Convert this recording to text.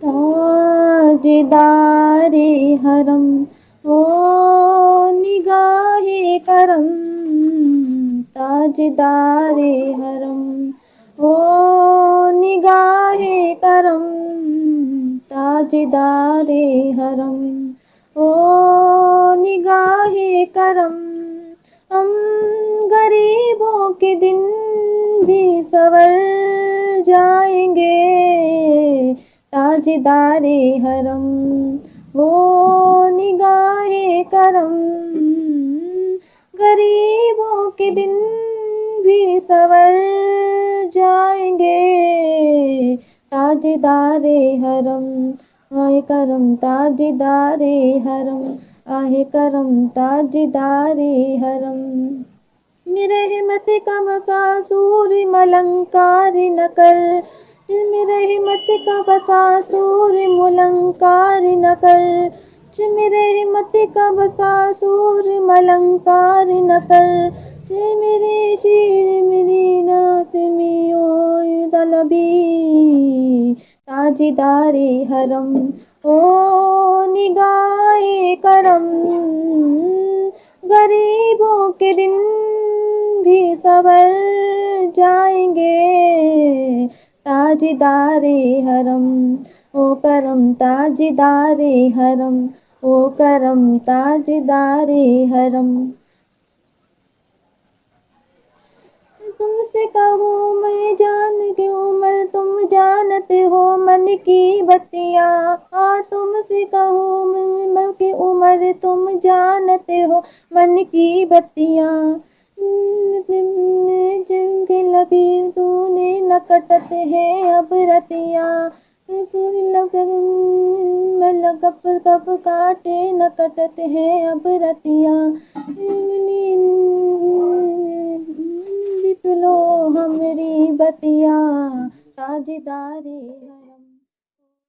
ताजदारे हरम ओ निगाहे करम, ताजदारे हरम ओ निगाहे करम, ताजदारे हरम ओ निगाहे करम। हम गरीबों के दिन भी सवर जाएंगे, ताजदारे हरम वो निगाहे करम। गरीबों के दिन भी सवर जाएंगे, ताजदारे हरम आहे करम, ताजदारे हरम आहे करम, ताजदारे हरम। रहमत का बसासूर मलंकार न कर, रहमत का बसासूर मलंकार न कर, रहमत का बसासूर मलंकार न कर। मेरे शीर मेरी नात मियो तलबी, ताजदारे हरम ओ निगाहे करम। गरीबों के दिन भी सवर जाएंगे, ताजदारे हरम ओ करम, ताजदारे हरम ओ करम, ताजदारे हरम। तुमसे कहूँ मैं जान की उम्र तुम जानते हो मन की बत्तियाँ, तुमसे कहूँ मैं की उम्र तुम जानते हो मन की बत्तियाँ। जिनके लबीर तूने न कटत है अब रतियाँ, कब कब काटे न कटत है अब रतियाँ। बितलो हमरी बतिया, ताजदारे हरम।